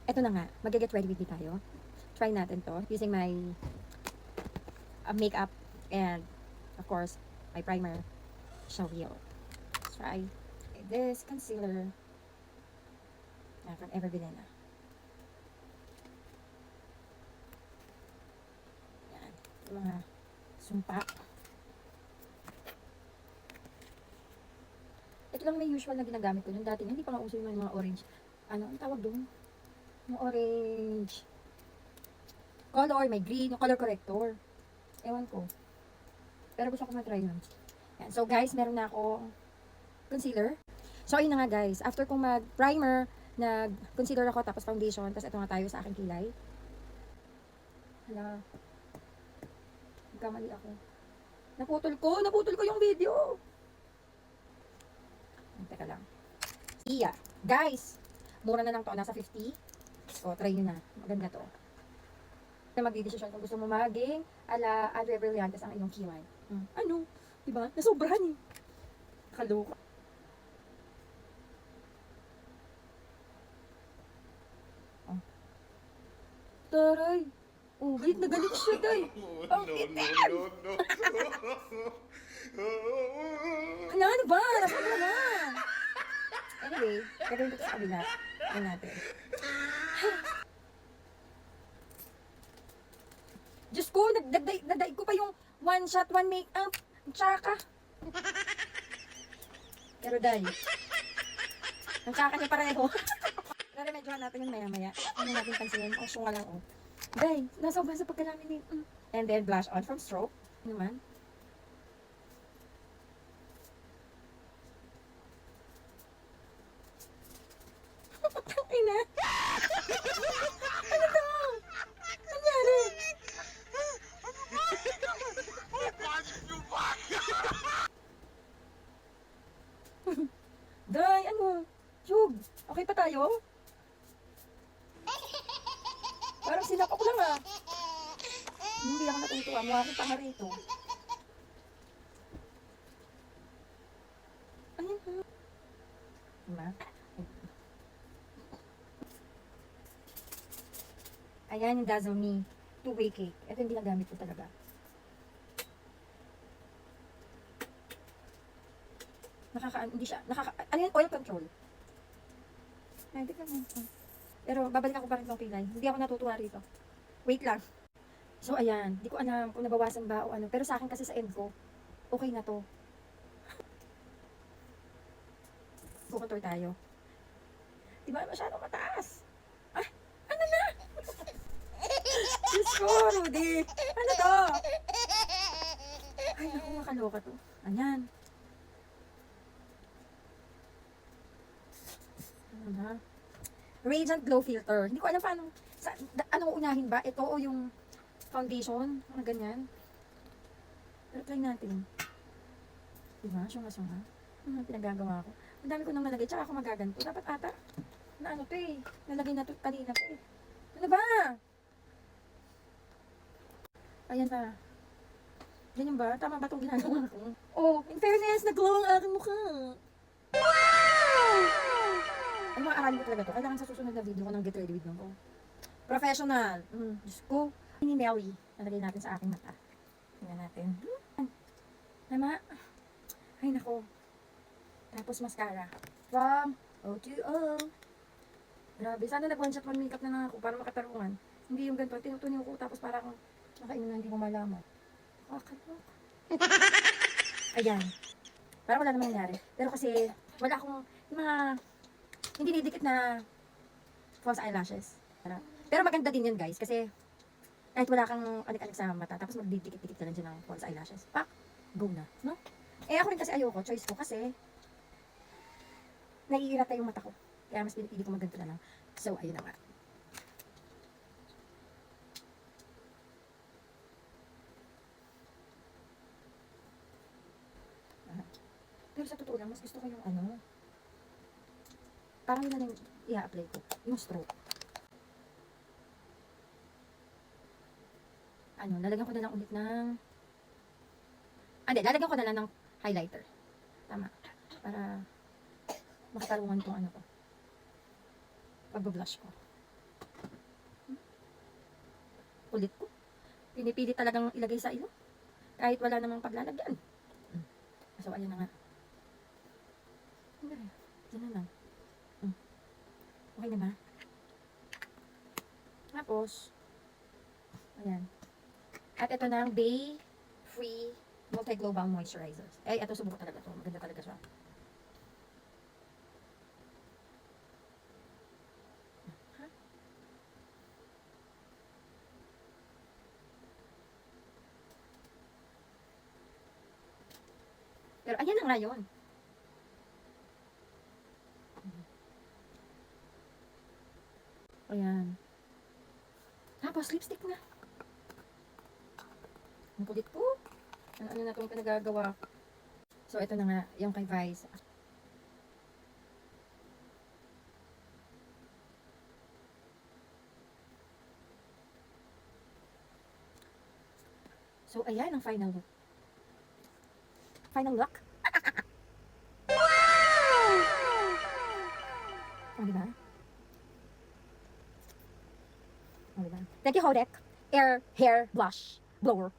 Eto na nga, mag-get ready with me tayo. Try natin to using my makeup and of course my primer. Show you. Let's try this concealer from Everbilena. Yan, yung mga sumpa. Ito lang may usual na ginagamit ko. Nung dati, hindi pa nga uso yung mga orange. Ano, ang tawag doon? Yung orange color, may green, yung color corrector. Ewan ko. Pero gusto ko matry yun. Yan. So guys, meron na ako concealer. So ayun na nga guys, after kong mag-primer, nag-concealer ako, tapos foundation, tapos ito nga tayo sa aking kilay. Hala. Nagkamali ako. Naputol ko yung video. Teka lang. Iya. Guys, mura na lang to, nasa 50. So, try nyo na. Maganda to. Na magdidesisyon kung gusto mo maging ala Andrea Brillantes ang iyong kilay. Ano? Diba? Nasobrahan eh. Kaloka. Oh. Taray. Oh, galit na galit siya, day. Ang titin! Ano ba? Nasaan na? Anyway, gagawin ko ito sa kabila. Tignan natin. Diyos ko, nagdaig ko pa yung one shot, one makeup. Tsaka. Pero dahil, ang tsaka niya pareho. Naremedyohan natin yung maya-maya. Ano natin pansinin? O, syunga lang, oh. Dahil, nasa uban sa pagkalamin eh. And then, blush on from Stroke. Ano naman? Ay na. Ano to? Nangyari? Day, ano? Yug, okay pa tayo? Parang sinapok lang ah. Hindi ako natutuwa. Mukha akong panga rito. Ayan ha. Diba? Ayan yung Dazzle Me. Two-way cake. Ito yung ginagamit ko talaga. Hindi siya, ano yan? Oil control. Ay, tignan mo. Pero babalik ako pa rin ng pilay. Hindi ako natutuwa rito. Wait lang. So, ayan. Hindi ko alam kung nabawasan ba o ano. Pero sa akin kasi sa end ko, okay na to. Kukontour tayo. Diba masyadong mataas? Ah, ano na? Diyos ko, Rudy. Ano to? Ay, naku, makaloka to. Ayan. Ano na? Radiant Glow Filter. Hindi ko alam paano, anong unahin ba? Ito o yung foundation? Ano ganyan? Pero try natin. Diba? Syunga-syunga. Ano pinagagawa ko? Ang dami ko nang nalagay. Tsaka ako magaganto. Dapat ata, na ano to eh. Nalagay na to kanina to eh. Ano ba? Ayan na. Ganyan ba? Tama ba itong ginagawa ko? Oh, in fairness, nag-glow ang aking mukha. Ang mga aralin ko talaga to. Kailangan sa susunod na video ko ng Get Ready With Me ko. Professional. Diyos ko. Ini Melly. Nalagay natin sa aking mata. Tingnan natin. Tama. Ay, nako. Tapos mascara. From O2O. Grabe. Sana nag one shot one makeup na lang ako para makatarungan. Hindi yung ganito. Tinutunin ko tapos para akong nakainom na hindi ko malaman. Kakaloka. Ayan. Parang wala naman nangyari. Pero kasi wala akong yung mga hindi didikit na false eyelashes. Pero maganda din yun guys kasi kahit wala kang alik-alik sa mata tapos magdidikit-dikit ka lang dyan ng false eyelashes. Pak! Go na. No? Eh ako rin kasi ayoko. Choice ko kasi naiirata yung mata ko. Kaya mas pinipili ko magganto na lang. So, ayun na nga. Pero sa totoo lang, mas gusto ko yung ano, parang yun na lang i-apply ko. Yung Stroke. Ano, lalagyan ko na lang ulit ng lalagyan ko na lang ng highlighter. Tama. Para makatarungan tong ano ko. Pag-blush ko. Kulit ko. Pinipili talagang ilagay sa ilong. Kahit wala namang paglalagyan. So, ayan na nga. Hindi. Yan na lang. Okay na ba? Tapos, ayan. At ito na ang Bay Free Multi-Global Moisturizer. Eh, ito subukan talaga to. Maganda talaga siya. Pero ayan na nga yun. Ayan. Tapos, lipstick na. Ang kulit ko. Ano na itong pinagagawa. So, ito na nga, yung kay Vice. So, ayan ang final look. Final look? Wow! Oh, diba? Oh, diba? Thank you, Hodek. Hair Blush Blower.